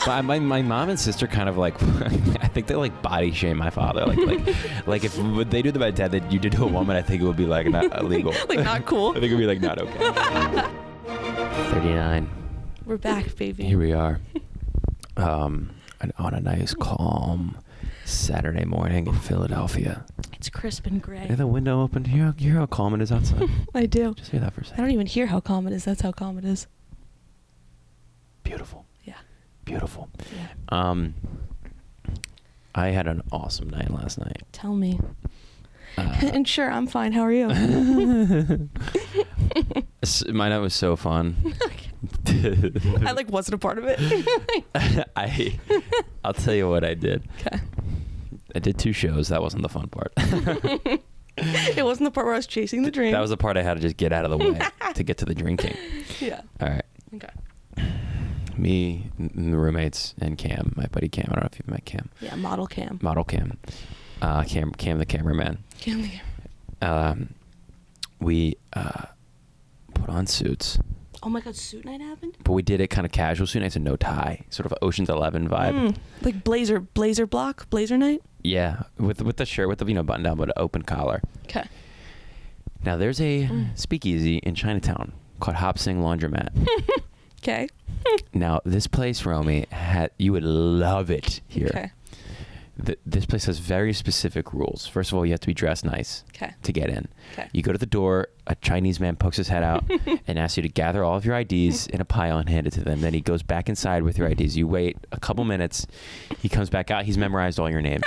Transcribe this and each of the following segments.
My mom and sister kind of like, I think they like body shame my father. Like if would they do to my dad that you did to a woman, I think it would be like not illegal. Like not cool. I think it would be like not okay. 39. We're back, baby. Here we are. On a nice calm Saturday morning in Philadelphia. It's crisp and gray. Is the window open? You hear how calm it is outside? I do. Just hear that for a I second. don't even hear how calm it is. That's how calm it is. Beautiful. Yeah. Beautiful. Yeah. I had an awesome night last night. Tell me. And sure, I'm fine. How are you? My night was so fun. I like wasn't a part of it. I'll tell you what I did. Okay. I did 2 shows. That wasn't the fun part. It wasn't the part where I was chasing the dream. That was the part I had to just get out of the way to get to the drinking. Yeah. All right. Okay. Me and the roommates and Cam, my buddy Cam. I don't know if you've met Cam. Yeah, model Cam. Model Cam. Cam the cameraman. Cam the cameraman. We put on suits. Oh my God, suit night happened? But we did it kind of casual suit nights and no tie. Sort of Ocean's 11 vibe. Like blazer night? Yeah, with the shirt, with the button down, but an open collar. Okay. Now there's a speakeasy in Chinatown called Hop Sing Laundromat. Okay. Now this place, Romy, you would love it here. Okay. This place has very specific rules. First of all, you have to be dressed nice to get in. Okay. You go to the door, a Chinese man pokes his head out and asks you to gather all of your IDs in a pile and hand it to them. Then he goes back inside with your IDs. You wait a couple minutes. He comes back out. He's memorized all your names.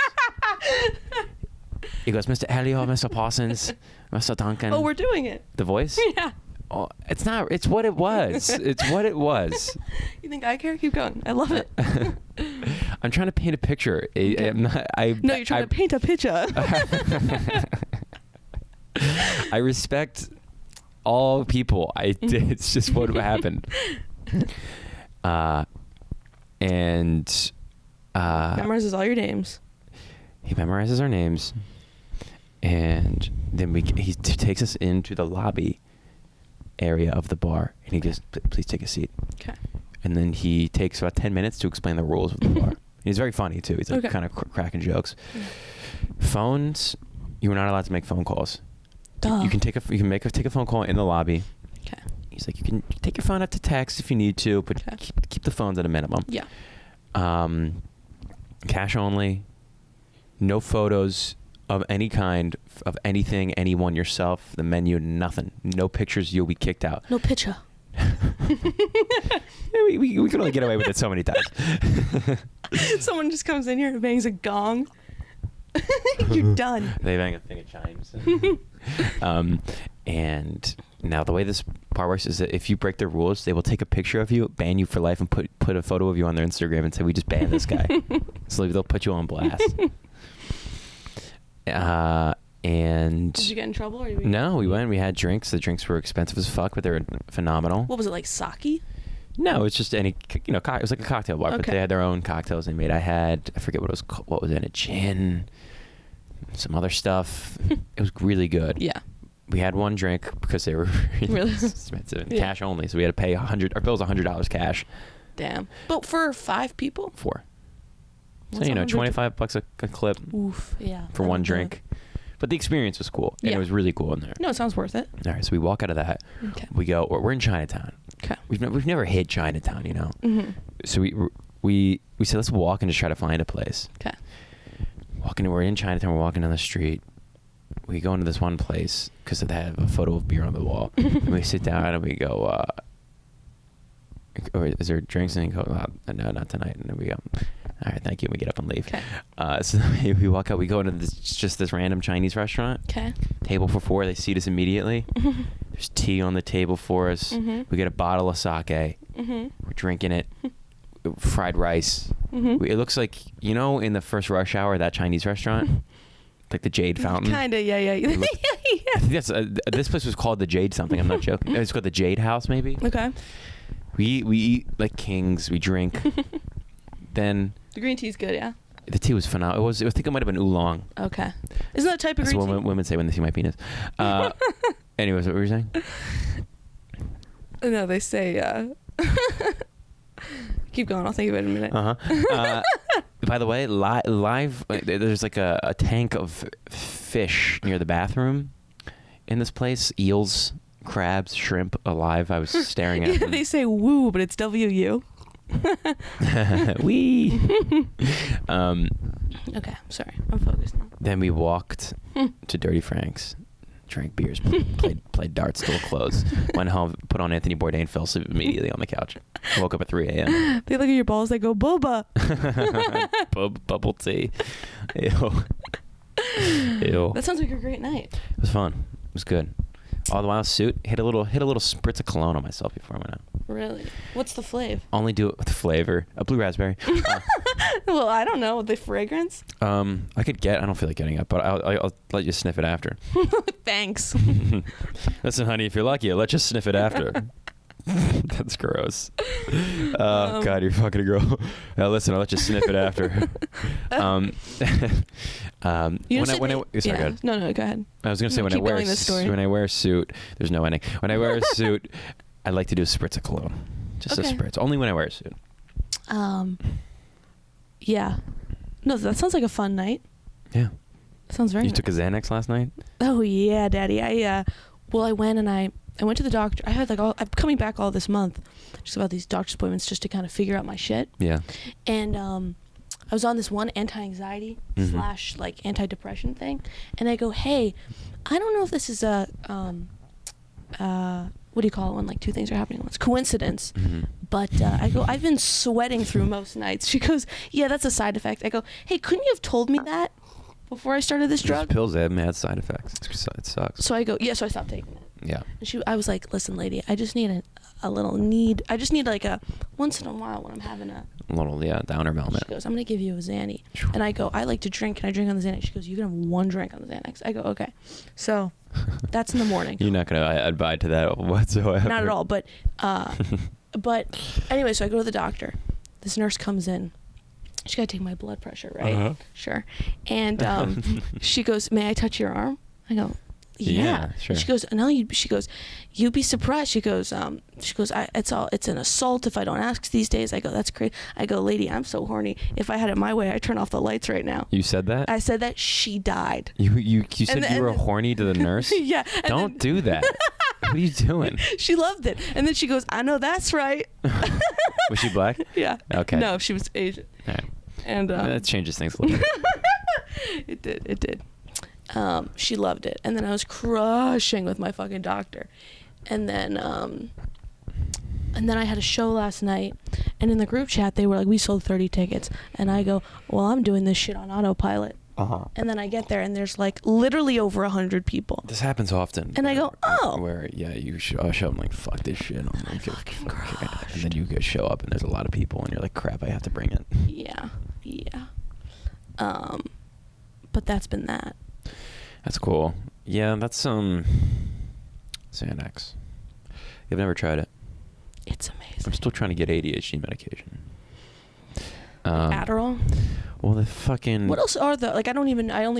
He goes, Mr. Elliot, Mr. Parsons, Mr. Duncan. Oh, we're doing it. The voice? Yeah. Oh, it's not. It's what it was. It's what it was. You think I care? Keep going. I love it. I'm trying to paint a picture. Okay. No, you're trying to paint a picture. I respect all people. It's just what happened. And Memorizes all your names. he memorizes our names, and then he takes us into the lobby area of the bar, and he goes, please take a seat. Okay. And then he takes about 10 minutes to explain the rules of the bar. He's very funny too. He's like kind of cracking jokes. Phones, you were not allowed to make phone calls. Duh. You can take a phone call in the lobby. Okay. He's like, you can take your phone out to text if you need to, but keep the phones at a minimum. Yeah. Cash only. No photos of any kind, of anything, anyone, yourself, the menu, nothing. No pictures, you'll be kicked out. No picture. we can only get away with it so many times. Someone just comes in here and bangs a gong. You're done. They bang a thing of chimes. And now the way this part works is that if you break the rules, they will take a picture of you, ban you for life, and put a photo of you on their Instagram and say, we just banned this guy. So they'll put you on blast. And did you get in trouble? Or no, we went. We had drinks. The drinks were expensive as fuck, but they were phenomenal. What was it, like sake? No, it's just any, it was like a cocktail bar, but they had their own cocktails they made. I forget what it was called. What was in it? Gin, some other stuff. It was really good. Yeah. We had one drink because they were really expensive and cash only, so we had to pay our bill was $100 cash. Damn. But for 5 people? 4. What's So $25 a clip. Oof. Yeah. For one drink. But the experience was cool. And it was really cool in there. No, it sounds worth it. All right, so we walk out of that. Okay. We go, we're in Chinatown. Okay. We've never hit Chinatown, Mm-hmm. So we said, let's walk and just try to find a place. Okay. We're in Chinatown. We're walking down the street. We go into this one place because they have a photo of beer on the wall. And we sit down and we go, is there drinks? And he goes, no, not tonight. And then we go, all right, thank you. And we get up and leave. Okay. So we walk out. We go into this random Chinese restaurant. Okay. Table for 4. They seat us immediately. There's tea on the table for us. We get a bottle of sake. We're drinking it. Fried rice. It looks like, in the first rush hour, that Chinese restaurant, like the Jade Fountain. Kinda, yeah. I think that's this place was called the Jade something. I'm not joking. It's called the Jade House, maybe. Okay. We eat like kings. We drink. Then the green tea's good, yeah. the tea was phenomenal. I think it might have been oolong. Okay. Isn't that type of That's green what tea? women say when they see my penis. Anyways, what were you saying? No, they say Keep going. I'll think of it in a minute. By the way, live, there's like a tank of fish near the bathroom in this place. Eels, crabs, shrimp, alive. I was staring at them. They say woo, but it's W-U. Wee. Okay, sorry. I'm focused now. Then we walked to Dirty Frank's, drank beers, played darts till closed. Went home, put on Anthony Bourdain, fell asleep immediately on the couch. Woke up at 3 a.m. They look at your balls, they go, Booba. Bubble tea. Ew. Ew. That sounds like a great night. It was fun. It was good. All the while, suit hit a little spritz of cologne on myself before I went out. Really? What's the flav? Only do it with flavor. A blue raspberry. Well, I don't know. The fragrance? I don't feel like getting up, but I'll let you sniff it after. Thanks. Listen, honey, if you're lucky, I'll let you sniff it after. That's gross. Oh, God, you're fucking a girl. Listen, I'll let you sniff it after. Sorry, go ahead. No, go ahead. I was gonna say when I wear a suit, there's no ending. When I wear a suit, I like to do a spritz of cologne, just a spritz. Only when I wear a suit. Yeah. No, that sounds like a fun night. Yeah. Sounds very. You nice. took a Xanax last night? Oh yeah, Daddy. I went and I went to the doctor. I had I'm coming back all this month, just about these doctor's appointments, just to kind of figure out my shit. Yeah. And I was on this one anti-anxiety / anti-depression thing, and I go, hey, I don't know if this is a what do you call it when like two things are happening at once? Coincidence. But I go, I've been sweating through most nights. She goes, yeah, that's a side effect. I go, hey, couldn't you have told me that before I started this drug? Those pills, they have mad side effects. It sucks. So I go, yeah, so I stopped taking it. Yeah. And I was like, listen, lady, I just need a little need. I just need like a once in a while when I'm having a little, downer moment. She goes, I'm going to give you a Xanny. And I go, I like to drink. Can I drink on the Xanax? She goes, you can have one drink on the Xanax. I go, okay. So that's in the morning. You're not going to abide to that whatsoever. Not at all. But anyway, so I go to the doctor. This nurse comes in. She got to take my blood pressure, right? Uh-huh. Sure. And she goes, may I touch your arm? I go, yeah. Sure. She goes, no, she goes, you'd be surprised. She goes, it's an assault if I don't ask these days. I go, that's crazy. I go, lady, I'm so horny. If I had it my way, I'd turn off the lights right now. You said that? I said that. She died. You said you were horny to the nurse? Yeah. Don't do that. What are you doing? She loved it. And then she goes, I know that's right. Was she black? Yeah. Okay. No, she was Asian. All right. And that changes things a little bit. It did. She loved it. And then I was crushing with my fucking doctor. And then I had a show last night, and in the group chat they were like, we sold 30 tickets. And I go, well, I'm doing this shit on autopilot. And then I get there and there's like literally over 100 people. This happens often. And I go, oh. Where you show up and like, fuck this shit. I'm like, fucking crushed. and then you go show up and there's a lot of people and you're like, crap, I have to bring it. Yeah. But that's been that. That's cool. Yeah, that's Xanax. You've never tried it? It's amazing. I'm still trying to get ADHD medication. Adderall? Well, the fucking... What else are the... Like, I only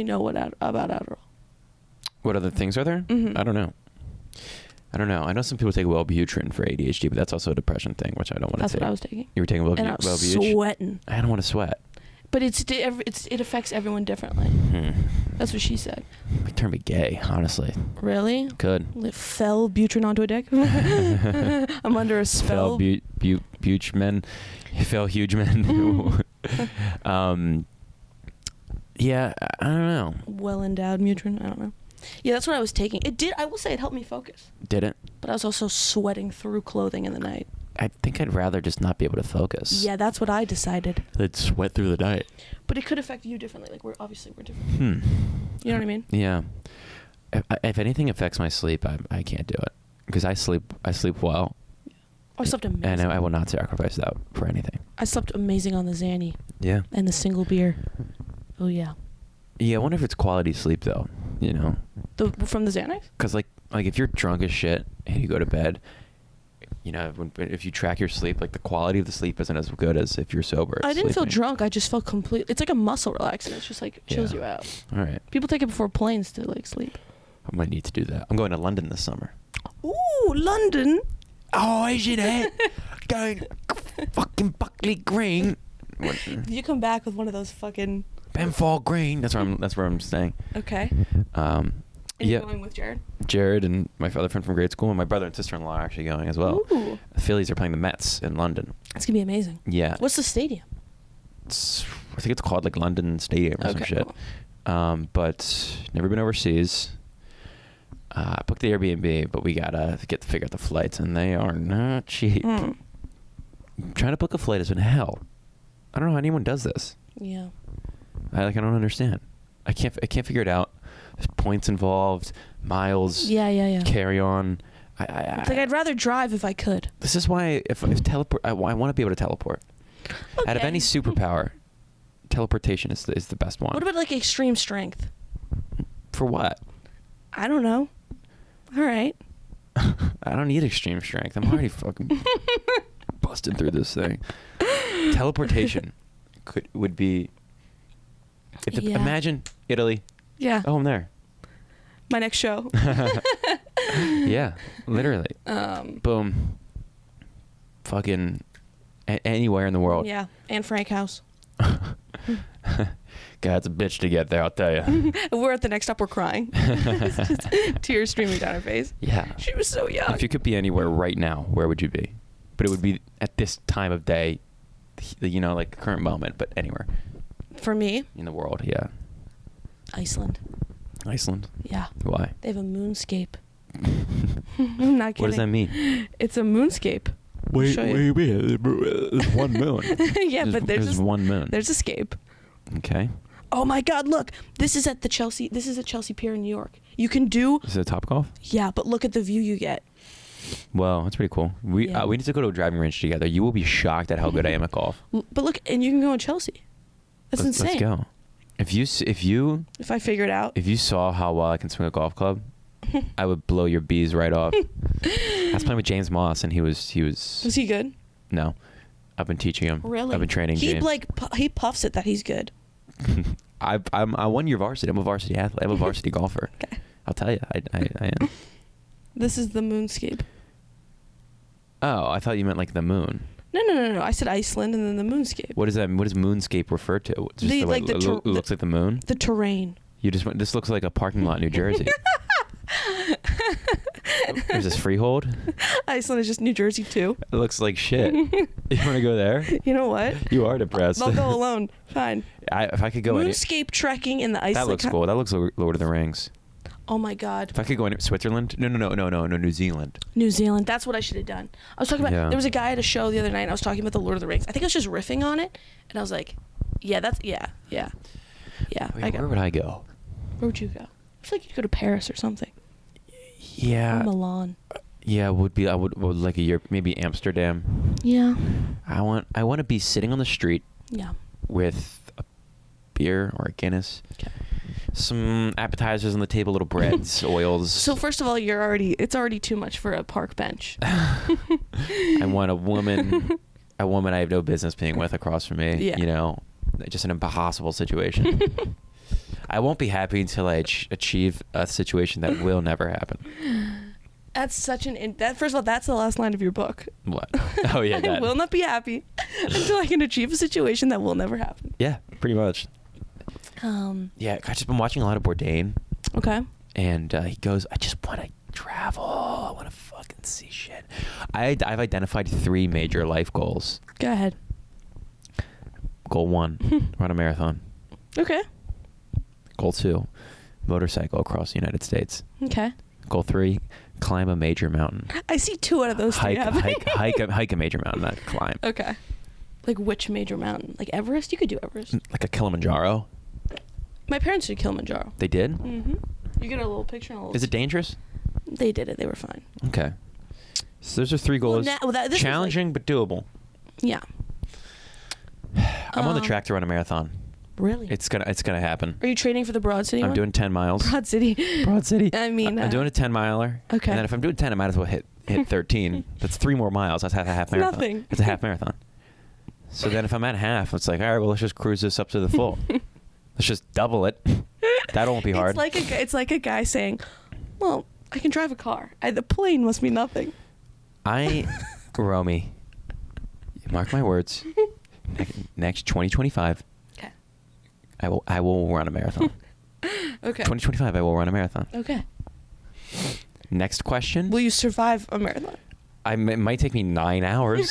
know about Adderall. What other things are there? Mm-hmm. I don't know. I know some people take Wellbutrin for ADHD, but that's also a depression thing, which I don't want to take. That's what I was taking. You were taking Wellbutrin? And I was sweating. I don't want to sweat. But it affects everyone differently. That's what she said. It turned me gay, honestly. Really? Could. Fell Butrin onto a dick? I'm under a spell. Fell huge men. Fell huge men. Yeah, I don't know. Well endowed Mutrin. I don't know. Yeah, that's what I was taking. I will say it helped me focus. Did it? But I was also sweating through clothing in the night. I think I'd rather just not be able to focus. Yeah, that's what I decided. I'd sweat through the night. But it could affect you differently. Like, we're different. You know what I mean? Yeah. If anything affects my sleep, I can't do it. Because I sleep well. I slept amazing. And I will not sacrifice that for anything. I slept amazing on the Xanny. Yeah. And the single beer. Oh, yeah. Yeah, I wonder if it's quality sleep, though. You know? From the Xanax? Because, like if you're drunk as shit and you go to bed... You know, if you track your sleep, like the quality of the sleep isn't as good as if you're sober. I didn't feel sleeping. drunk. I just felt complete. It's like a muscle relaxant. It's just like chills you out. All right. People take it before planes to like sleep. I might need to do that. I'm going to London this summer. Ooh, London. Oh, isn't it? Going fucking Buckley Green. You come back with one of those fucking Benfall Green. That's where I'm staying. Okay. And you're going with Jared? Jared and my other friend from grade school, and my brother and sister-in-law are actually going as well. Ooh. The Phillies are playing the Mets in London. It's gonna be amazing. Yeah. What's the stadium? I think it's called like London Stadium or some shit. Cool. But never been overseas. I booked the Airbnb, but we gotta figure out the flights, and they are not cheap. Trying to book a flight has been hell. I don't know how anyone does this. Yeah. I don't understand. I can't figure it out. There's points involved, miles. Yeah. Carry on. It's like I'd rather drive if I could. This is why if teleport, I want to be able to teleport. Okay. Out of any superpower, teleportation is the best one. What about like extreme strength? For what? I don't know. All right. I don't need extreme strength. I'm already fucking busting through this thing. Teleportation would be. Imagine Italy. Yeah. Oh, I'm there. My next show. Yeah, literally. Boom. Fucking anywhere in the world. Yeah, and Frank House. God's a bitch to get there, I'll tell you. We're at the next stop, we're crying. Just tears streaming down her face. Yeah. She was so young. If you could be anywhere right now, where would you be? But it would be at this time of day, like current moment, but anywhere. For me? In the world, yeah. Iceland. Iceland? Yeah. Why? They have a moonscape. I'm not kidding. What does that mean? It's a moonscape. Wait. There's one moon. Yeah, but there's one moon. There's a scape. Okay. Oh my God! Look, this is at the Chelsea. This is at Chelsea Pier in New York. You can do. Is it a Topgolf? Yeah, but look at the view you get. Well, that's pretty cool. We need to go to a driving range together. You will be shocked at how good I am at golf. But look, and you can go in Chelsea. That's insane. Let's go. If I figure it out. If you saw how well I can swing a golf club, I would blow your bees right off. I was playing with James Moss, and he was. Was he good? No, I've been teaching him. Really? I've been training James. He puffs it that he's good. I won your varsity. I'm a varsity athlete. I'm a varsity golfer. Okay. I'll tell you, I am. This is the moonscape. Oh, I thought you meant like the moon. No. I said Iceland and then the moonscape. What does that? What does moonscape refer to? Just the way it looks like the moon. The terrain. You just went. This looks like a parking lot in New Jersey. Is this Freehold? Iceland is just New Jersey too. It looks like shit. You want to go there? You know what? You are depressed. I'll go alone. Fine. If I could go moonscape trekking in the Iceland. That looks cool. That looks like Lord of the Rings. Oh my God. If I could go in Switzerland? No, New Zealand. New Zealand. That's what I should have done. I was talking about, Yeah. There was a guy at a show the other night and I was talking about the Lord of the Rings. I think I was just riffing on it and I was like, yeah. Wait, where would I go? Where would you go? I feel like you'd go to Paris or something. Yeah. Or Milan. Yeah, I would like a year, maybe Amsterdam. Yeah. I want to be sitting on the street. Yeah. With a beer or a Guinness. Okay. Some appetizers on the table, little breads, oils. So first of all, it's already too much for a park bench. I want a woman I have no business being with across from me. Yeah. Just an impossible situation. I won't be happy until I achieve a situation that will never happen. That's such first of all, that's the last line of your book. What? Oh yeah, that. I will not be happy until I can achieve a situation that will never happen. Yeah, pretty much. Yeah, I've just been watching a lot of Bourdain. Okay. And he goes, I just want to travel. I want to fucking see shit. I've identified 3 major life goals. Go ahead. Goal 1, run a marathon. Okay. Goal 2, motorcycle across the United States. Okay. Goal 3, climb a major mountain. I see 2 out of those 3 happening. Hike a major mountain, not climb. Okay. Like which major mountain? Like Everest? You could do Everest. Like a Kilimanjaro. My parents did Kilimanjaro. They did? Mm-hmm. You get a little picture and a little... Is it dangerous? They did it. They were fine. Okay. So those are 3 goals. This challenging, but doable. Yeah. I'm on the track to run a marathon. Really? It's gonna happen. Are you training for the Broad City I'm one? doing 10 miles. Broad City. I mean... I'm doing a 10-miler. Okay. And then if I'm doing 10, I might as well hit 13. That's 3 more miles. That's half a half marathon. Nothing. It's a half marathon. So then if I'm at half, it's like, all right, well, let's just cruise this up to the full. Let's just double it. That won't be hard. It's like a guy saying, well, I can drive a car. The plane must be nothing. Romy, Mark my words. Next 2025. Okay. I will run a marathon. Okay. 2025, I will run a marathon. Okay. Next question. Will you survive a marathon? It might take me 9 hours,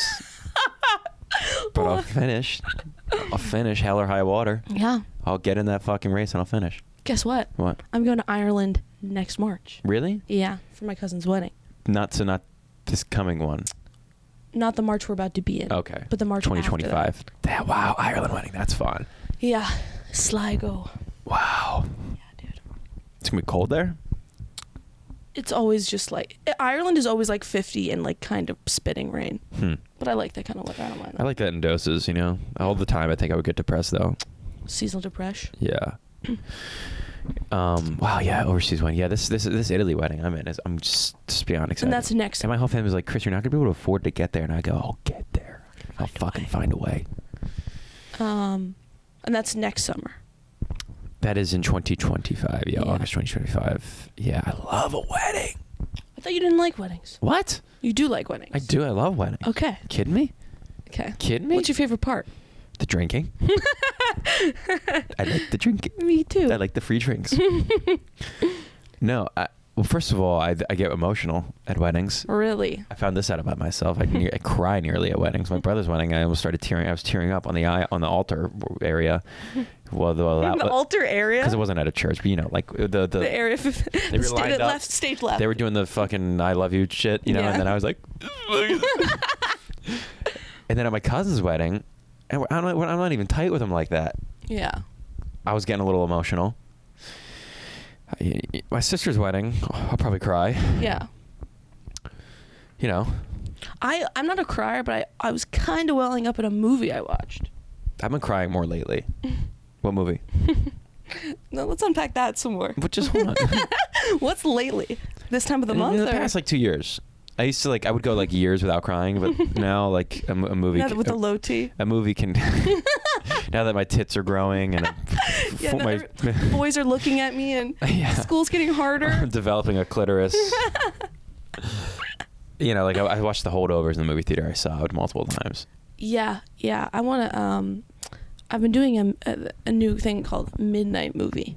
but I'll finish. I'll finish hell or high water. Yeah. I'll get in that fucking race and I'll finish. Guess what? What? I'm going to Ireland next March. Really? Yeah, for my cousin's wedding. Not this coming one. Not the March we're about to be in. Okay. But the March 2025. Wow, Ireland wedding. That's fun. Yeah. Sligo. Wow. Yeah, dude. It's gonna be cold there. It's always just like Ireland is always like 50 and like kind of spitting rain. But I like that kind of weather. I don't mind that. I like that in doses. All the time. I think I would get depressed though. Seasonal depression. Yeah. Wow. Yeah. Overseas wedding. Yeah. This Italy wedding I'm in is I'm just beyond excited. And that's next. And my whole family's like, Chris, you're not gonna be able to afford to get there. And I go, I'll get there. I'll fucking find a way. And that's next summer. That is in 2025. Yeah, Yeah. August 2025. Yeah, I love a wedding. I thought you didn't like weddings. What? You do like weddings. I do. I love weddings. Okay. Kidding me? Okay. Kidding me? What's your favorite part? The drinking. I like the drinking. Me too. I like the free drinks. No, well, first of all, I get emotional at weddings. Really? I found this out about myself. I cry nearly at weddings. My brother's wedding, I almost started tearing. I was tearing up on the altar area. In the altar area? Because it wasn't at a church, but like the area. They were lined up. Stage left. They were doing the fucking "I love you" shit, Yeah. and then I was like, and then at my cousin's wedding, and I'm not even tight with him like that. Yeah. I was getting a little emotional. My sister's wedding, I'll probably cry. Yeah. I'm not a crier, but I was kind of welling up at a movie I watched. I've been crying more lately. What movie? No, let's unpack that some more. But just hold on. What's lately? This time of the month? In the past 2 years. I used to I would go years without crying, but now a movie. Now with the low T. A movie can. Now that my tits are growing and boys are looking at me and school's getting harder. I'm developing a clitoris. I watched the holdovers in the movie theater. I saw it multiple times. Yeah. I want to. I've been doing a new thing called Midnight Movie.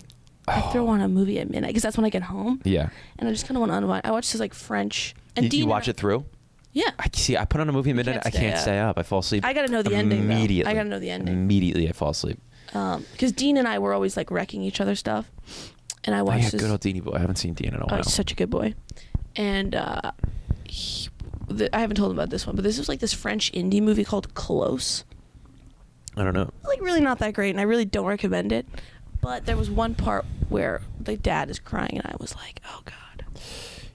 I throw on a movie at midnight because that's when I get home. Yeah. And I just kind of want to unwind. I watch this French. And you watch it through? Yeah. I put on a movie at midnight. I can't stay up. I fall asleep. I got to know the ending. Immediately. I got to know the ending. Immediately, I fall asleep. Because Dean and I were always wrecking each other's stuff, and I watched this. Good old Deanie boy. I haven't seen Dean in a while. Oh, he's such a good boy, and I haven't told him about this one, but this was this French indie movie called Close. I don't know. Really not that great, and I really don't recommend it. But there was one part where the dad is crying, and I was like, "Oh God."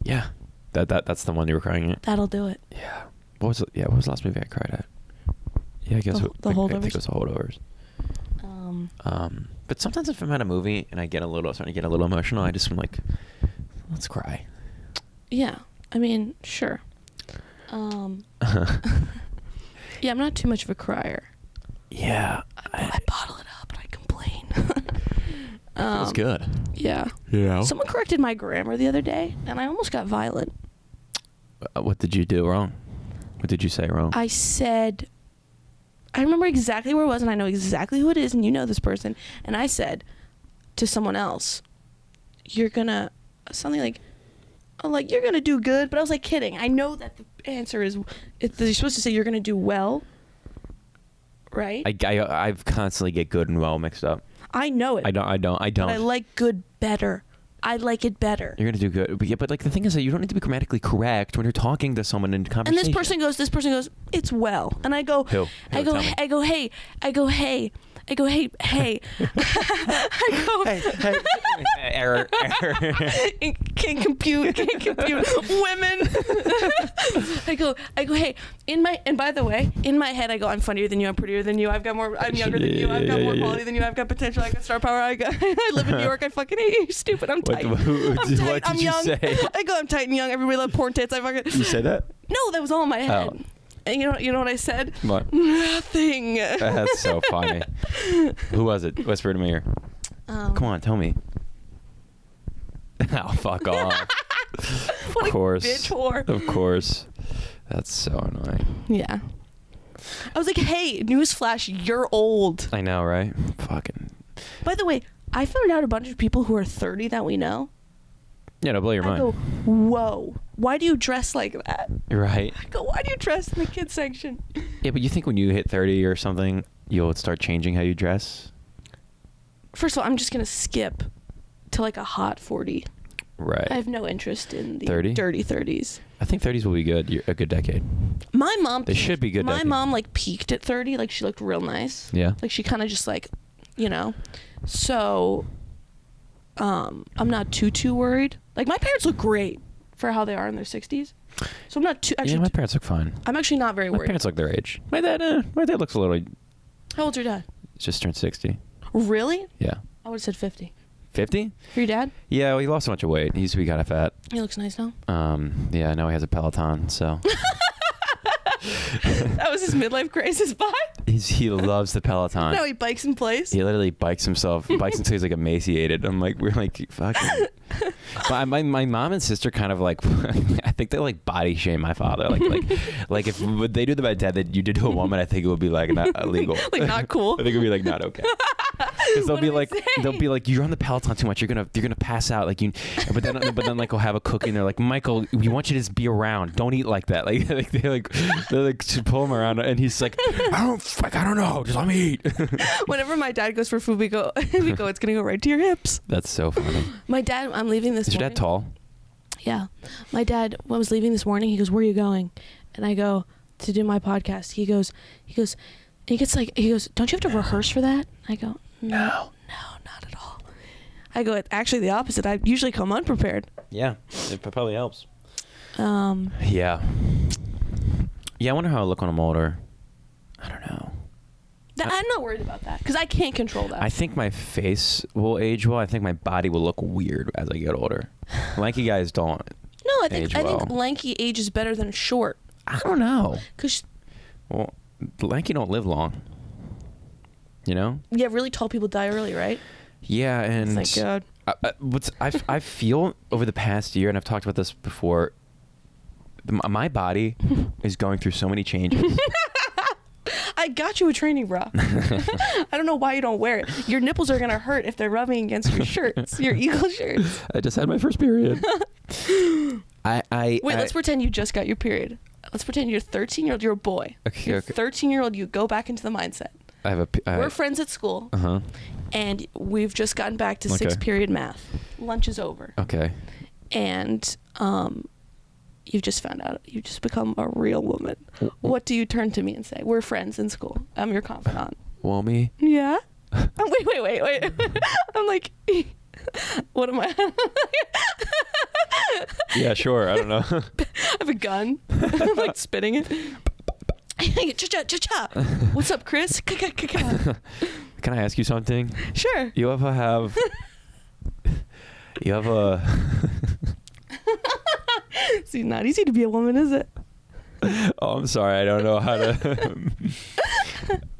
Yeah, that's the one you were crying at. That'll do it. Yeah. What was the last movie I cried at? Yeah, I guess the Holdovers. I think it was the Holdovers. But sometimes if I'm at a movie and I get starting to get a little emotional, I just am like, let's cry. Yeah, I mean, sure. Yeah, I'm not too much of a crier. Yeah. I bottle it up and I complain. Feels good. Yeah. Yeah. Someone corrected my grammar the other day, and I almost got violent. What did you do wrong? What did you say wrong? I said, I remember exactly where it was, and I know exactly who it is, and you know this person. And I said to someone else, "You're gonna," something you're gonna do good. But I was kidding. I know that the answer is, you're supposed to say you're gonna do well, right? I constantly get good and well mixed up. I know it. I don't. But I like good better. I like it better. You're gonna do good, but the thing is that you don't need to be grammatically correct when you're talking to someone in conversation. And this person goes, "It's well," and I go, Who? I go, hey. I go, hey. I go, hey. Error. Can't compute. Women. I go, hey. And by the way, in my head, I go, I'm funnier than you. I'm prettier than you. I'm younger than you. I've got more quality than you. I've got potential. I got star power. I live in New York. I fucking hate you. Stupid. I'm tight. What did I'm you young. say? I go, I'm tight and young. Everybody love porn tits. You say that? No, that was all in my head. Oh. And you know what I said? What? Nothing. That's so funny. Who was it? Whisper to me here. Come on, tell me. Oh, fuck off. What of course. A bitch whore. Of course. That's so annoying. Yeah. I was like, hey, newsflash, you're old. I know, right? Fucking. By the way, I found out a bunch of people who are 30 that we know. Yeah, it'll blow your I mind. go, whoa, why do you dress like that? Right. I go, why do you dress in the kids section? Yeah, but you think when you hit 30 or something, you'll start changing how you dress? First of all, I'm just going to skip to like a hot 40. Right. I have no interest in the 30? dirty 30s. I think 30s will be good. A good decade. My mom. They should be good. My decade. mom like peaked at 30. Like she looked real nice. Yeah. Like she kind of just like, you know. So, I'm not too worried. Like my parents look great for how they are in their 60s. So I'm not too. Actually, yeah, my parents look fine. I'm actually not very My worried. parents look their age. My dad looks a little. How old's your dad? Just turned 60. Really? Yeah. I would have said 50. 50? For your dad? Yeah, well, he lost a bunch of weight. He used to be kind of fat. He looks nice now. Yeah, now he has a Peloton, so. That was his midlife crisis buy? He loves the Peloton. No, he bikes in place. He literally bikes himself. He bikes until he's like emaciated. We're like, fucking. My mom and sister kind of like, I think they like body shame my father. Like if would they do to my dad that you did to a woman, I think it would be like not illegal. Like not cool. I think it would be like not okay. Because they'll be like, you're on the Peloton too much. You're gonna pass out. Like you, but then like we'll have a cookie and they're like, Michael, we want you to just be around. Don't eat like that. They to pull him around and he's like, I don't know. Just let me eat. Whenever my dad goes for food, we go, it's gonna go right to your hips. That's so funny. My dad, I'm leaving this Is your morning. dad tall? Yeah. My dad, when I was leaving this morning, he goes, where are you going? And I go, to do my podcast. He goes, he goes, don't you have to rehearse for that? I go, no, not at all. I go, it's actually the opposite. I usually come unprepared. Yeah, it probably helps. Yeah. Yeah, I wonder how I look when I'm older. I don't know. I'm not worried about that because I can't control that. I think my face will age well. I think my body will look weird as I get older. Lanky guys don't. No, I age think well. lanky ages better than short. I don't know. Cause Well, lanky don't live long. You know? yeah, really tall people die early, right? Yeah, and Thank God. I feel over the past year, and I've talked about this before. My body is going through so many changes. I got you a training bra. I don't know why you don't wear it. Your nipples are gonna hurt if they're rubbing against your shirts, your Eagle shirts. I just had my first period. Wait, let's pretend you just got your period. Let's pretend you're 13-year-old. You're a boy. Okay, You're okay. 13-year-old. You go back into the mindset. We're friends at school, and we've just gotten back to 6th period math. Lunch is over. Okay. And you've just found out. You've just become a real woman. What do you turn to me and say? We're friends in school. I'm your confidant. Womy? Yeah? Wait. I'm like, what am I? Yeah, sure. I don't know. I have a gun. I'm like spitting it. Cha-cha. What's up, Chris? Can I ask you something? Sure. You ever have It's not easy to be a woman, is it? Oh, I'm sorry. I don't know how to.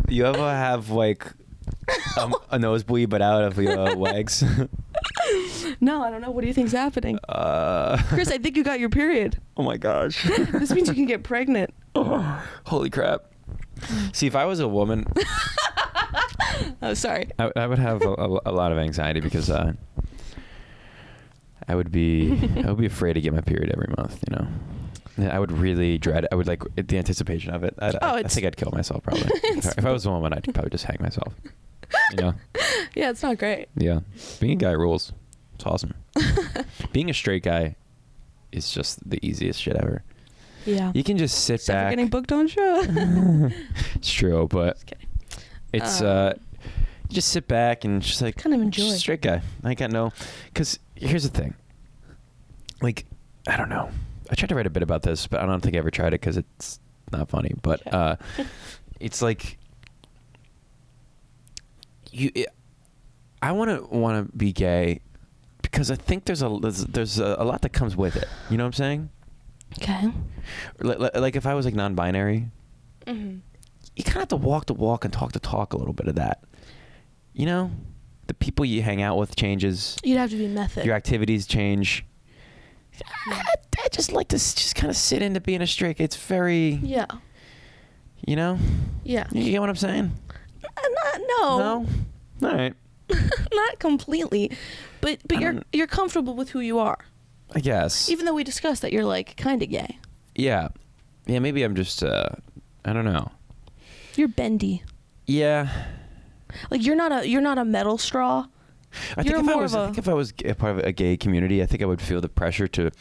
You ever have like a nosebleed but out of your legs? No, I don't know. What do you think's happening? Chris, I think you got your period. Oh my gosh. This means you can get pregnant. Holy crap. See, if I was a woman, Oh, sorry. I would have a lot of anxiety because I would be afraid to get my period every month, you know. I would really dread it. I would like the anticipation of it. I think I'd kill myself probably. If I was a woman, I'd probably just hang myself. You know? Yeah, it's not great. Yeah. Being a guy rules. It's awesome. Being a straight guy is just the easiest shit ever. Yeah. You can just sit Except for back. getting booked on show. It's true, but Just kidding. it's you just sit back and just like Kind of enjoy. just straight guy. I got no, because here's the thing. Like, I don't know. I tried to write a bit about this, but I don't think I ever tried it because it's not funny. But it's like I want to be gay because I think there's a lot that comes with it. You know what I'm saying? Okay. Like if I was like non-binary, Mm-hmm. you kind of have to walk the walk and talk the talk a little bit of that. You know, the people you hang out with changes. You'd have to be method. Your activities change. Yeah. I just like to just kind of sit into being a straight. It's very. Yeah. You know? Yeah. You get what I'm saying? No. No? All right. Not completely. But you're comfortable with who you are. I guess. Even though we discussed that you're like kind of gay. Yeah. Yeah, maybe I'm just, I don't know. You're bendy. Yeah. Like you're not a metal straw. I think if I was a part of a gay community, I think I would feel the pressure to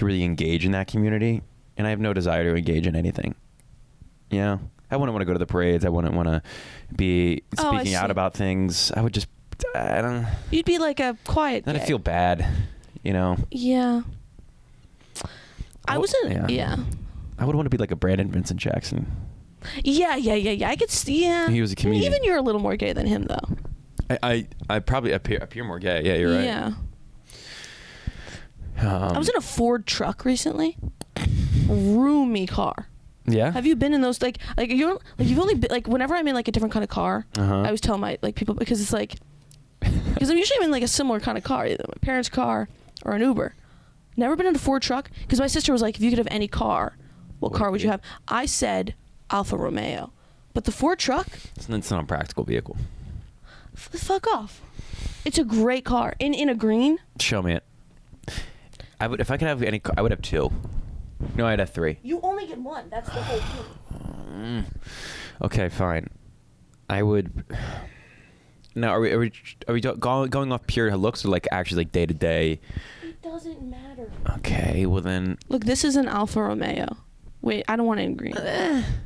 really engage in that community, and I have no desire to engage in anything. You know, I wouldn't want to go to the parades. I wouldn't want to be speaking out about things. I would just, I don't. You'd be like a quiet. Then gay. I feel bad. You know. Yeah. I wasn't. Yeah. I would want to be like a Brandon Vincent Jackson. Yeah. I could see. Yeah. He was a comedian. Even you're a little more gay than him, though. I probably appear more gay. Yeah, you're right. Yeah. I was in a Ford truck recently. Roomy car. Yeah. Have you been in those you've only been whenever I'm in like a different kind of car, I always tell my people because it's like because I'm usually in like a similar kind of car, either my parents' car or an Uber. Never been in a Ford truck because my sister was like, if you could have any car, what car would you have? I said Alfa Romeo, but the Ford truck. It's not a practical vehicle. Fuck off. It's a great car in a green. Show me it. If I could have any, I would have two. No, I'd have three. You only get one. That's the whole thing. Okay, fine. I would. Now, are we going off pure looks or like actually like day to day? It doesn't matter. Okay, well then. Look, this is an Alfa Romeo. Wait, I don't want it in green.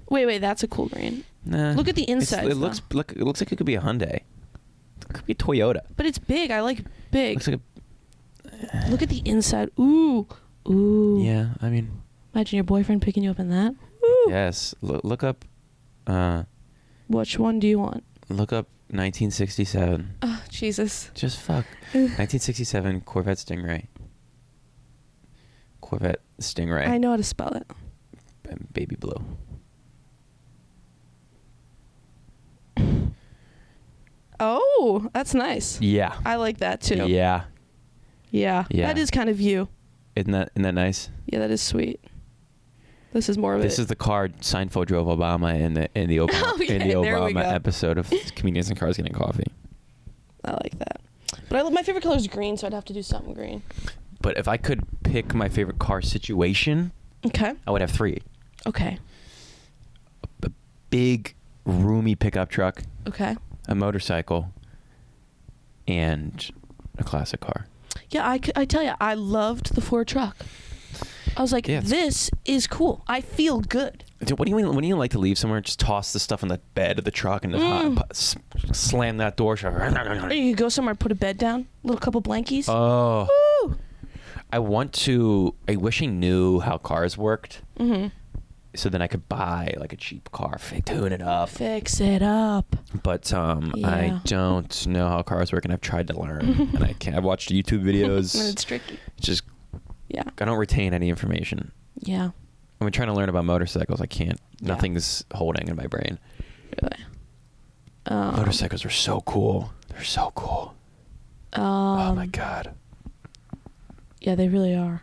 Wait, that's a cool green. Nah. Look at the inside. It looks like it could be a Hyundai. It could be a Toyota. But it's big. I like big. Looks like Look at the inside. Ooh. Yeah, I mean. Imagine your boyfriend picking you up in that. Ooh. Yes. Look up. Which one do you want? Look up 1967. Oh, Jesus. Just fuck. 1967 Corvette Stingray. Corvette Stingray. I know how to spell it. Baby blue. Oh, that's nice. Yeah. I like that too. Yeah. Yeah. That is kind of you. Isn't that nice? Yeah, that is sweet. This is more of This is the car Seinfeld drove Obama in the Obama episode of Comedians in Cars Getting Coffee. I like that. But my favorite color is green, so I'd have to do something green. But if I could pick my favorite car situation, okay, I would have three. Okay. A big, roomy pickup truck. Okay. A motorcycle. And a classic car. Yeah, I tell you, I loved the Ford truck. I was like, this is cool. I feel good. Dude, what do you mean? When you like to leave somewhere, just toss the stuff on the bed of the truck and just slam that door shut. Or you could go somewhere and put a bed down, a little couple blankies. Oh. Woo! I wish I knew how cars worked. Mm-hmm. So then I could buy like a cheap car, tune it up. Fix it up. But I don't know how cars work, and I've tried to learn, and I can't. I've watched YouTube videos. And it's tricky. It's just, I don't retain any information. Yeah. I'm trying to learn about motorcycles. I can't. Nothing's holding in my brain. Really? Motorcycles are so cool. They're so cool. Oh my God. Yeah, they really are.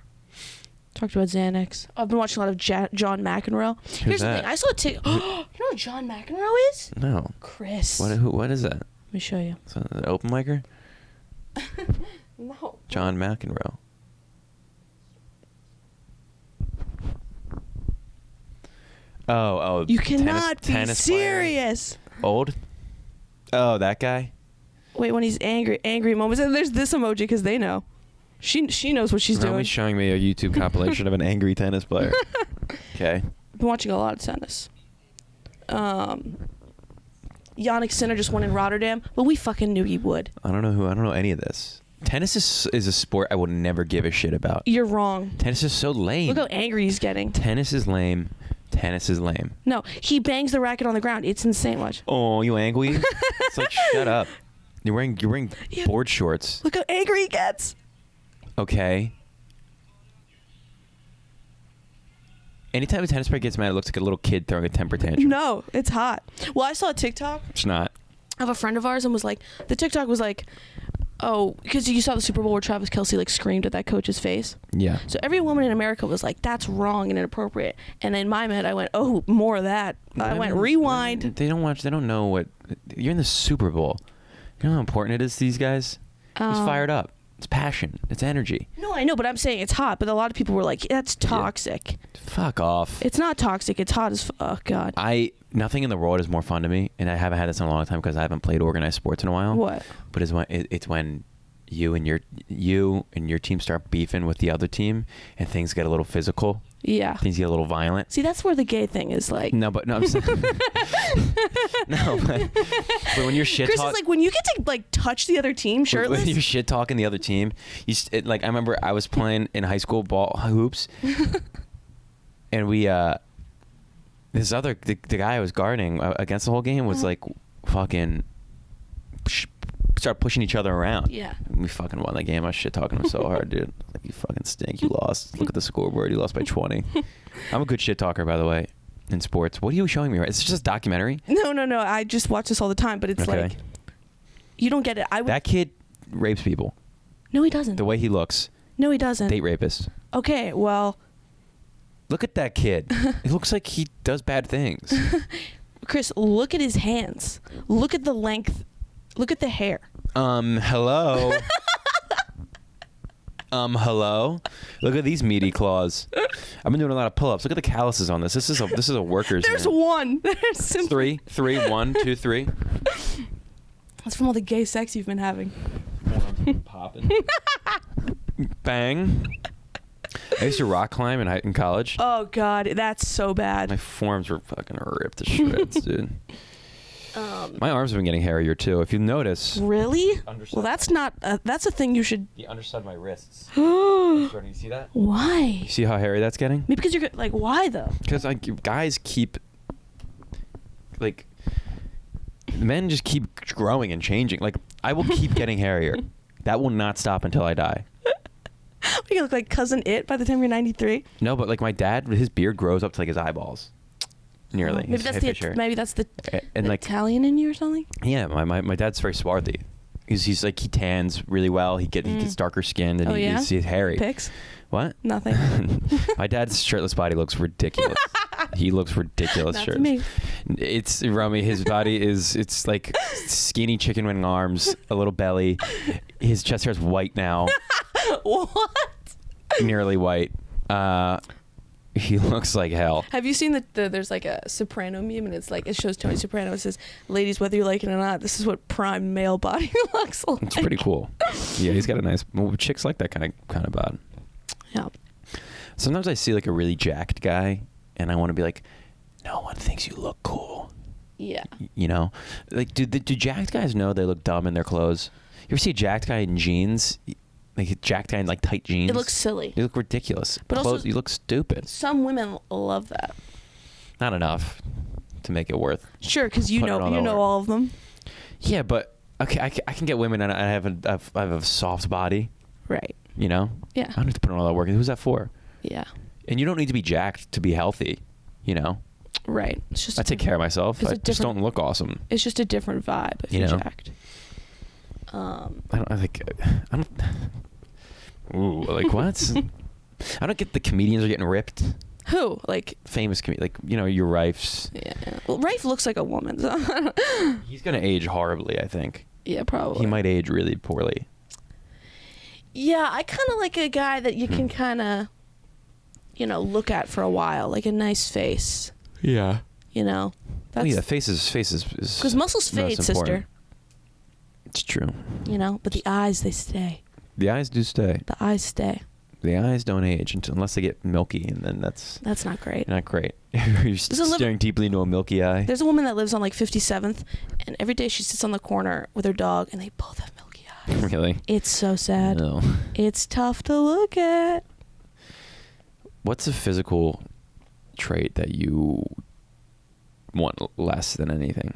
Talked about Xanax. I've been watching a lot of John McEnroe. Here's the thing. I saw a you know who John McEnroe is? No. Chris. What is that? Let me show you. Is that an open micer? No. John McEnroe. Oh. You cannot be serious. Player. Old? Oh, that guy? Wait, when he's angry moments. And there's this emoji because they know. She knows what she's doing. Romy's showing me a YouTube compilation of an angry tennis player. Okay. I've been watching a lot of tennis. Yannick Sinner just won in Rotterdam, but we fucking knew he would. I don't know any of this. Tennis is a sport I would never give a shit about. You're wrong. Tennis is so lame. Look how angry he's getting. Tennis is lame. No, he bangs the racket on the ground. It's insane. Watch. Oh, you angry? It's like, shut up. You're wearing board shorts. Look how angry he gets. Okay. Anytime a tennis player gets mad, it looks like a little kid throwing a temper tantrum. No, it's hot. Well, I saw a TikTok. It's not. Of a friend of ours and was like, the TikTok was like, Oh, because you saw the Super Bowl where Travis Kelce like screamed at that coach's face. Yeah. So every woman in America was like, "That's wrong and inappropriate." And in my head, I went, "Oh, more of that." I went, "Rewind." They don't watch. They don't know what. You're in the Super Bowl. You know how important it is to these guys. It's fired up. It's passion. It's energy. No, I know, but I'm saying it's hot. But a lot of people were like, "That's toxic." Yeah. Fuck off. It's not toxic. It's hot as oh god. Nothing in the world is more fun to me, and I haven't had this in a long time because I haven't played organized sports in a while. What? But it's when you and your team start beefing with the other team, and things get a little physical. Yeah. Things get a little violent. See, that's where the gay thing is like. No, I'm saying, no, but when you're shit Chris talk, is like when you get to like touch the other team shirtless. when you're shit talking the other team, like I remember I was playing in high school ball hoops, and we the guy I was guarding against the whole game was like fucking start pushing each other around. Yeah. And we fucking won that game. I was shit talking him so hard, dude. Like, you fucking stink. You lost. Look at the scoreboard. You lost by 20. I'm a good shit talker, by the way, in sports. What are you showing me? Right? It's just a documentary. No. I just watch this all the time, but it's like you don't get it. That kid rapes people. No, he doesn't. The way he looks. No, he doesn't. Date rapist. Okay, well. Look at that kid. It looks like he does bad things. Chris, look at his hands. Look at the length. Look at the hair. Hello. Hello. Look at these meaty claws. I've been doing a lot of pull-ups. Look at the calluses on this. This is a worker's. There's hand. one. There's Three. 1, 2, 3. That's from all the gay sex you've been having. Popping. Bang. I used to rock climb in college. Oh God, that's so bad. My forearms were fucking ripped to shreds, dude. My arms have been getting hairier too. If you notice. Really? Well, that's not. That's a thing you should. The underside of my wrists. Starting to see that? Why? You see how hairy that's getting? Maybe because you're like, why though? Because guys keep, like, men just keep growing and changing. Like, I will keep getting hairier. That will not stop until I die. You gonna look like Cousin It by the time you're 93. No, but like my dad, his beard grows up to like his eyeballs. Nearly. Maybe that's the and like Italian in you or something. Yeah, my dad's very swarthy. He's like, he tans really well. He gets darker skinned and he's hairy. Pics? What? Nothing. My dad's shirtless body looks ridiculous. He looks ridiculous. Not shirtless. to me. It's Romy. His body it's like skinny chicken wing arms, a little belly. His chest hair is white now. What? Nearly white. He looks like hell. Have you seen there's like a Soprano meme and it's like it shows Tony Soprano. It says, "Ladies, whether you like it or not, this is what prime male body looks like." It's pretty cool. Yeah, he's got a nice. Well, chicks like that kind of bod. Yeah. Sometimes I see like a really jacked guy, and I want to be like, "No one thinks you look cool." Yeah. You know, like do jacked guys know they look dumb in their clothes? You ever see a jacked guy in jeans? Like a jacked guy in like tight jeans. It looks silly. You look ridiculous. But also, you look stupid. Some women love that. Not enough to make it worth. Sure, because you know all of them. Yeah, but okay, I can get women, and I have a soft body. Right. You know. Yeah. I don't have to put in all that work. Who's that for? Yeah. And you don't need to be jacked to be healthy. You know. Right. It's just I take care of myself. I just don't look awesome. It's just a different vibe if you're jacked. I don't. Ooh, like what? I don't get the comedians are getting ripped. Who? Like famous like your Rife's. Yeah. Well, Rife looks like a woman. So. He's gonna age horribly, I think. Yeah, probably. He might age really poorly. Yeah, I kind of like a guy that you can kind of, look at for a while, like a nice face. Yeah. That's face is because muscles fade, sister. It's true. But the eyes, they stay. The eyes do stay. The eyes stay. The eyes don't age unless they get milky, and then that's not great. Not great. You're staring deeply into a milky eye. There's a woman that lives on like 57th, and every day she sits on the corner with her dog, and they both have milky eyes. Really? It's so sad. No. It's tough to look at. What's a physical trait that you want less than anything?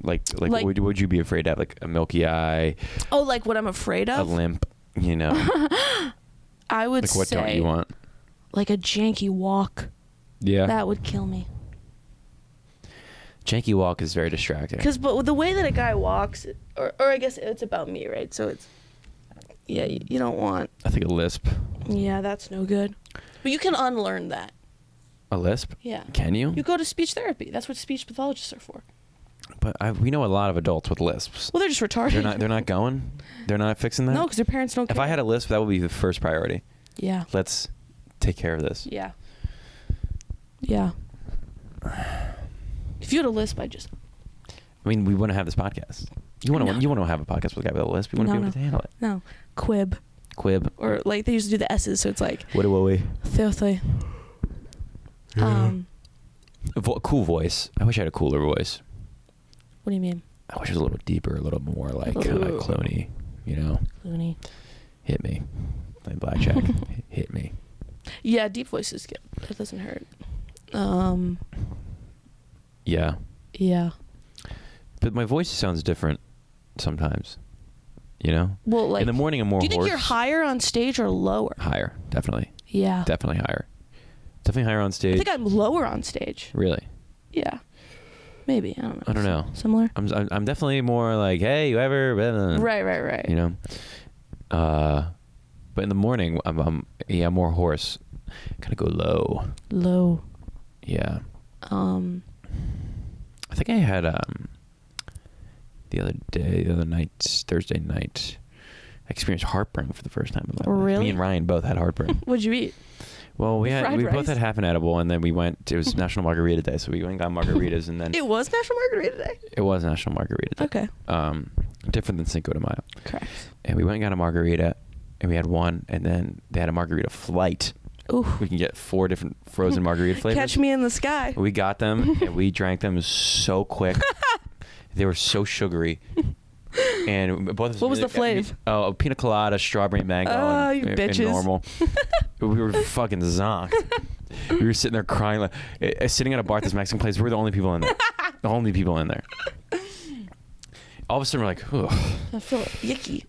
Like would you be afraid to have like a milky eye? Oh, like what I'm afraid of? A limp, I would like what say don't you want? Like a janky walk. Yeah. That would kill me. Janky walk is very distracting. But the way that a guy walks, or I guess it's about me, right? So it's, yeah, you don't want. I think a lisp. Yeah, that's no good. But you can unlearn that. A lisp? Yeah. Can you? You go to speech therapy. That's what speech pathologists are for. But we know a lot of adults with lisps. Well, they're just retarded. They're not going? They're not fixing that? No, because their parents don't care. If I had a lisp, that would be the first priority. Yeah. Let's take care of this. Yeah. Yeah. If you had a lisp, we wouldn't have this podcast. You want to have a podcast with a guy with a lisp? You wouldn't be able to handle it. No. Quib. Or like they used to do the S's, so it's like. What do we? Filthy. Cool voice. I wish I had a cooler voice. What do you mean? I wish it was a little deeper, a little more like kind of Clooney, you know? Clooney. Hit me. Like Blackjack. Hit me. Yeah, deep voice is good. That doesn't hurt. Yeah. Yeah. But my voice sounds different sometimes, you know? Well, like. In the morning, I'm more hoarse. Do you think you're higher on stage or lower? Higher, definitely. Yeah. Definitely higher. Definitely higher on stage. I think I'm lower on stage. Really? Yeah. Maybe. I don't know. Similar? I'm definitely more like, hey, whoever. Blah, blah, blah. Right. You know? But in the morning, I'm more hoarse. Kind of go low. Low. Yeah. I think I had the other night, Thursday night, I experienced heartburn for the first time in my life. Really? Me and Ryan both had heartburn. What'd you eat? Well, we both had half an edible, and then we went. It was National Margarita Day, so we went and got margaritas, and then It was National Margarita Day? it was National Margarita Day. Okay. Different than Cinco de Mayo. Correct. And we went and got a margarita, and we had one, and then they had a margarita flight. Ooh. We can get 4 different frozen margarita flavors. Catch me in the sky. We got them, and we drank them so quick. They were so sugary. And both of us. What was the flavor? Oh, pina colada, strawberry mango, Oh, you bitches. and normal. We were fucking zonked. We were sitting there crying, like sitting at a bar at this Mexican place. We're the only people in there. The only people in there. All of a sudden, we're like, "Ugh." I feel yicky.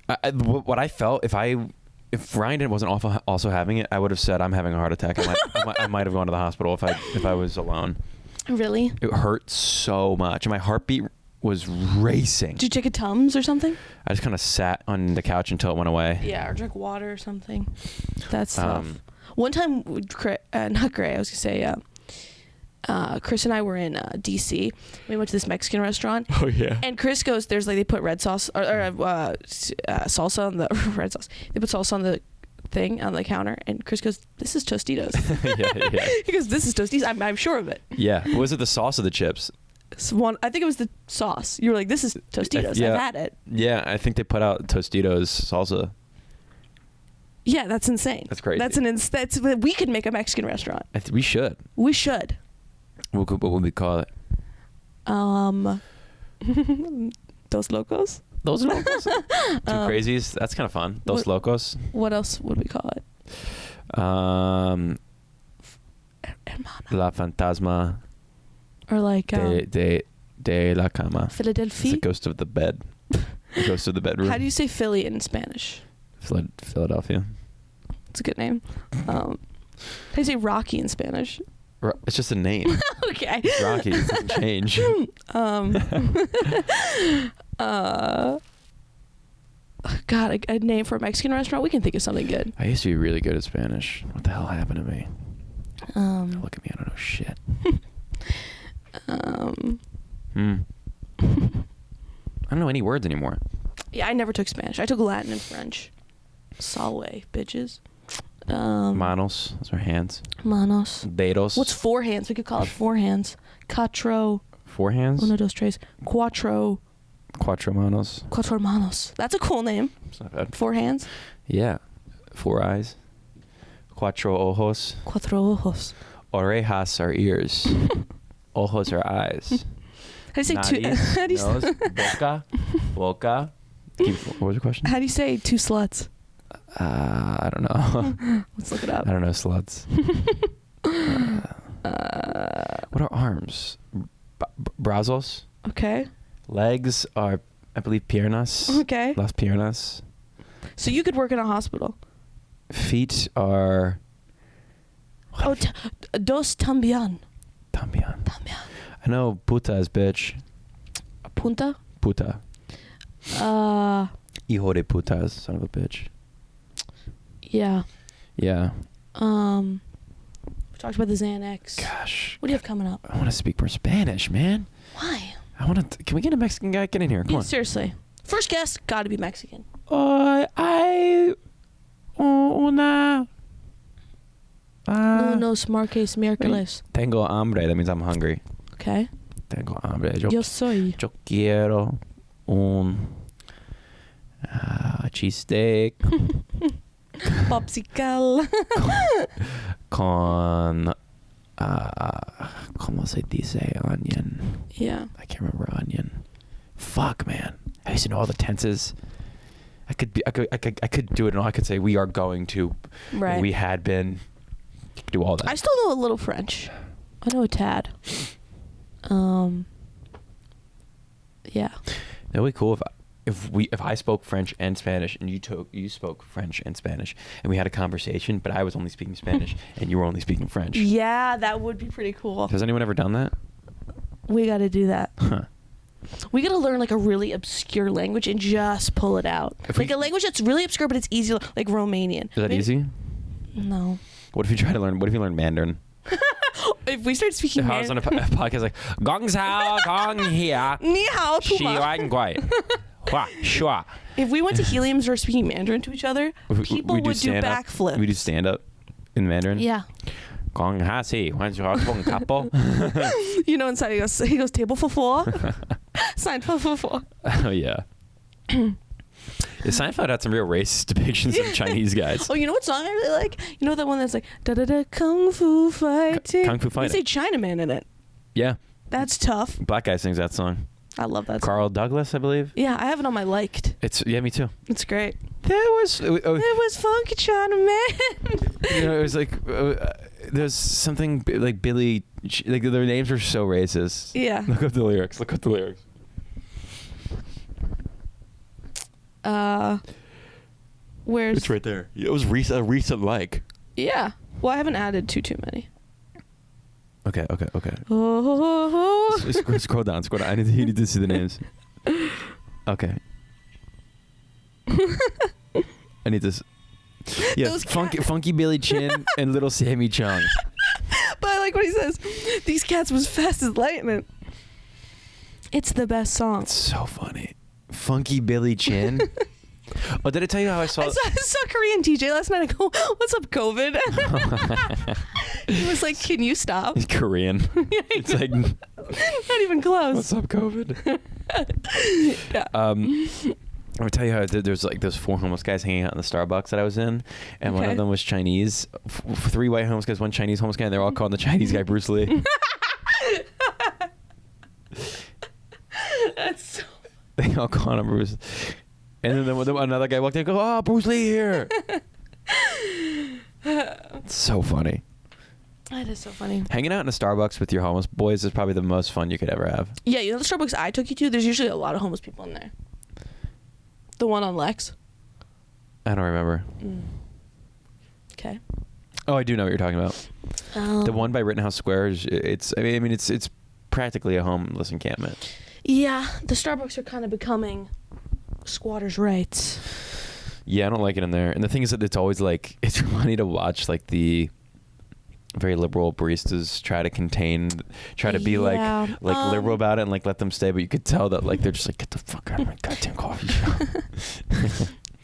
What I felt if Ryan wasn't also having it, I would have said I'm having a heart attack. I might have gone to the hospital if I was alone. Really? It hurt so much, and my heartbeat was racing. Did you take a Tums or something? I just kind of sat on the couch until it went away. Yeah, or drink water or something. That's tough. One time, not Gray, I was going to say, Chris and I were in D.C. We went to this Mexican restaurant. Oh, yeah. And Chris goes, there's like, they put red sauce, or salsa on the, red sauce. They put salsa on the thing on the counter, and Chris goes, this is Tostitos. yeah. He goes, this is Tostitos. I'm sure of it. Yeah. Was it the sauce or the chips? I think it was the sauce. You were like, this is Tostitos. Yeah. I've had it. Yeah, I think they put out Tostitos salsa. Yeah, that's insane. That's crazy. We could make a Mexican restaurant. We should. We should. What would we call it? Dos Locos? Dos Locos. Two Crazies. That's kind of fun. Dos Locos. What else would we call it? La Fantasma. Or like de la cama. Philadelphia. It's the ghost of the bed. The ghost of the bedroom. How do you say Philly in Spanish? Philadelphia. It's a good name. How do you say Rocky in Spanish? It's just a name. Okay. It's Rocky. It doesn't change. God, a name for a Mexican restaurant? We can think of something good. I used to be really good at Spanish. What the hell happened to me? Look at me. I don't know shit. I don't know any words anymore. Yeah, I never took Spanish. I took Latin and French. Salve, bitches. Manos. Those are hands. Manos. Dedos. What's 4 hands? We could call it 4 hands. Cuatro. 4 hands? Uno, dos, tres. Cuatro. Cuatro manos. Cuatro manos. That's a cool name. It's not bad. 4 hands? Yeah. 4 eyes. Cuatro ojos. Cuatro ojos. Orejas are ears. Ojos are eyes. How do you say Nariz, two? nose, boca. What was your question? How do you say 2 sluts? I don't know. Let's look it up. I don't know sluts. What are arms? Brazos. Okay. Legs are, I believe, piernas. Okay. Las piernas. So you could work in a hospital. Feet are... Dos también. También. I know puta is bitch. Punta? Puta. Hijo de puta is son of a bitch. Yeah. Yeah. We talked about the Xanax. Gosh. What do you have coming up? I want to speak more Spanish, man. Why? I want to. Can we get a Mexican guy? Get in here. Come on. Seriously. First guest, gotta be Mexican. Hay una. Lunes, martes, miércoles. Tengo hambre. That means I'm hungry. Okay. Tengo hambre. Yo soy. Yo quiero un cheesesteak Popsicle. con ¿cómo se dice onion? Yeah. I can't remember onion. Fuck, man. I used to know all the tenses. I could do it, and I could say we are going to. Right. We had been. Do all that. I still know a little French. I know a tad. Yeah. That'd be cool if I spoke French and Spanish and you spoke French and Spanish and we had a conversation, but I was only speaking Spanish and you were only speaking French. Yeah, that would be pretty cool. Has anyone ever done that? We got to do that. Huh. We got to learn like a really obscure language and just pull it out. Like a language that's really obscure, but it's easy, like Romanian. Is that easy? No. What if you learn Mandarin? If we start speaking If I was on a podcast like Gong Sao Gong Hia Ni hao tu Shi ma. Wan Guai Hua Shua. If we went to Helium and started speaking Mandarin to each other, people would do backflips. We do stand up in Mandarin. Yeah. Gong Ha Si Wan Shua Gong Kapo. You know, inside he goes table for four. Seinfeld for four. Oh yeah. Seinfeld had some real racist depictions of Chinese guys. Oh, you know what song I really like? You know that one that's like da da da kung fu fighting. Kung Fu Fighting. They say Chinaman in it. Yeah. That's tough. Black guy sings that song. I love that song. Carl Douglas, I believe. Yeah, I have it on my liked. Me too. It's great. There was It was funky Chinaman. you know, it was like there's something like Billy, like their names were so racist. Yeah. Look up the lyrics. Where's It's right there. It was recent like. Yeah. Well, I haven't added too many. Okay. Oh. Scroll down. You need to see the names. Okay. I need this. Yeah, Those funky Billy Chin and little Sammy Chung. But I like what he says. These cats was fast as lightning. It's the best song. It's so funny. Funky Billy Chin. Oh, did I tell you how I saw Korean DJ last night. I go, "What's up, COVID?" He was like, "Can you stop?" He's Korean. It's like not even close. What's up, COVID? Yeah. I'm gonna tell you how there's like those 4 homeless guys hanging out in the Starbucks that I was in, and one of them was Chinese. 3 white homeless guys, 1 Chinese homeless guy, and they're all calling the Chinese guy Bruce Lee. That's so. They all call him Bruce. And then another guy walked in and goes, "Oh, Bruce Lee here." It's so funny. That is so funny. Hanging out in a Starbucks with your homeless boys is probably the most fun you could ever have. Yeah, you know the Starbucks I took you to? There's usually a lot of homeless people in there. The one on Lex? I don't remember. Okay. Oh, I do know what you're talking about. The one by Rittenhouse Square is it's practically a homeless encampment. Yeah, the Starbucks are kind of becoming squatters' rights. Yeah, I don't like it in there. And the thing is that it's always like it's funny to watch like the very liberal baristas try to be like liberal about it and like let them stay, but you could tell that like they're just like, get the fuck out of my goddamn coffee shop.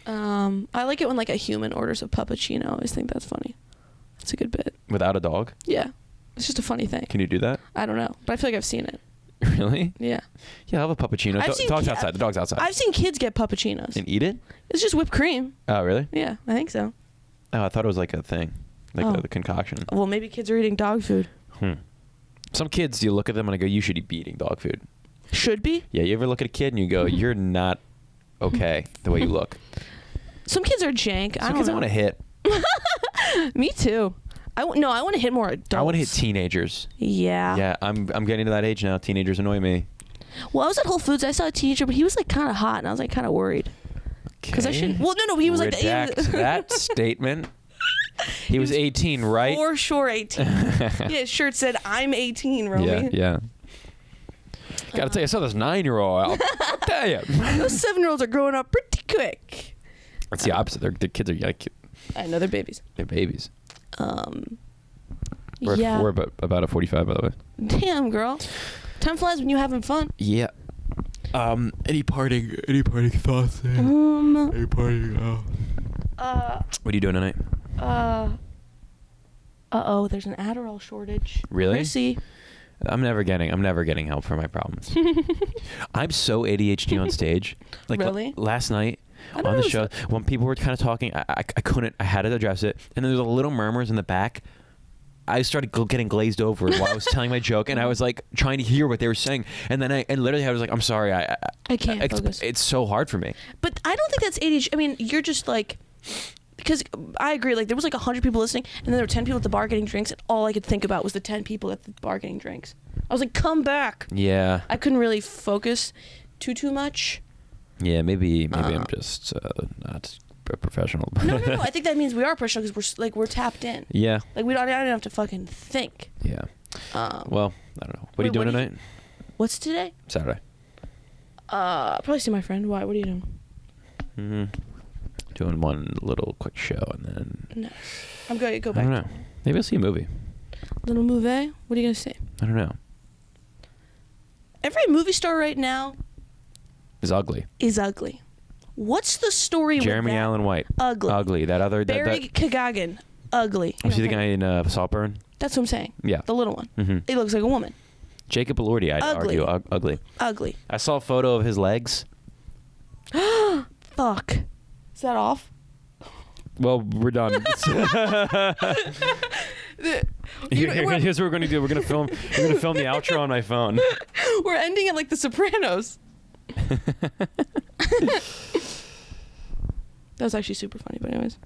I like it when like a human orders a puppuccino. I always think that's funny. It's a good bit. Without a dog? Yeah. It's just a funny thing. Can you do that? I don't know, but I feel like I've seen it. Really? Yeah. Yeah, I'll have a puppuccino. Dog's outside. The dog's outside. I've seen kids get puppuccinos. And eat it? It's just whipped cream. Oh, really? Yeah, I think so. Oh, I thought it was like a thing. Like the concoction. Well, maybe kids are eating dog food. Some kids, you look at them and I go, you should be eating dog food. Should be? Yeah, you ever look at a kid and you go, you're not okay the way you look. Some kids are jank. Some kids I want to hit. Me too. I want to hit more adults. I want to hit teenagers. Yeah. Yeah, I'm getting to that age now. Teenagers annoy me. Well, I was at Whole Foods. I saw a teenager, but he was like kind of hot, and I was like kind of worried. Because I shouldn't. Well, no, he was like that statement. He was 18, right? For sure 18. Yeah, his shirt said, "I'm 18, Romy." Yeah. Gotta tell you, I saw this 9-year-old. I'll tell you. Those 7-year-olds are growing up pretty quick. It's the opposite. Their kids are like. I know they're babies. They're babies. We're Yeah. we're about a 45, by the way. Damn, girl. Time flies when you're having fun. Yeah. Any parting thoughts? There? Any parting? What are you doing tonight? Uh-oh, there's an Adderall shortage. Really? Mercy. I'm never getting help for my problems. I'm so ADHD on stage. Like Really? Last night I don't on the know, show, when people were kind of talking, I couldn't. I had to address it, and then there was a little murmurs in the back. I started getting glazed over while I was telling my joke, and I was like trying to hear what they were saying, and then literally I was like, I'm sorry, I can't focus. It's so hard for me. But I don't think that's ADHD. I mean, you're just like, because I agree. Like there was like 100 people listening, and then there were 10 people at the bar getting drinks, and all I could think about was the 10 people at the bar getting drinks. I was like, come back. Yeah. I couldn't really focus too much. Yeah, maybe I'm just not a professional. No. I think that means we are professional because we're tapped in. Yeah. Like I don't have to fucking think. Yeah. Well, I don't know. What are you doing tonight? What's today? Saturday. Probably see my friend. Why? What are you doing? Doing one little quick show and then. No. I'm going to go I back. don't know. Maybe I'll see a movie. Little movie? What are you going to see? I don't know. Every movie star right now Is ugly. What's the story Jeremy with that? Allen White. Ugly. That other. Barry Keoghan. Ugly. Was he the guy in Saltburn? That's what I'm saying. Yeah. The little one. Mm-hmm. He looks like a woman. Jacob Elordi, I'd Ugly. argue. Ugly. Ugly. I saw a photo of his legs. Fuck. Is that off? Well, we're done. Here's what we're gonna do. We're gonna film the outro on my phone. We're ending it like The Sopranos. That was actually super funny, but anyways.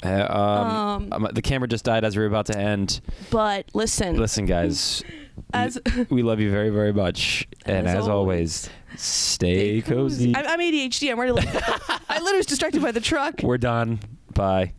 The camera just died as we were about to end. But listen, guys. We love you very, very much, and as always, stay cozy. I'm ADHD. I'm ready to. I literally was distracted by the truck. We're done. Bye.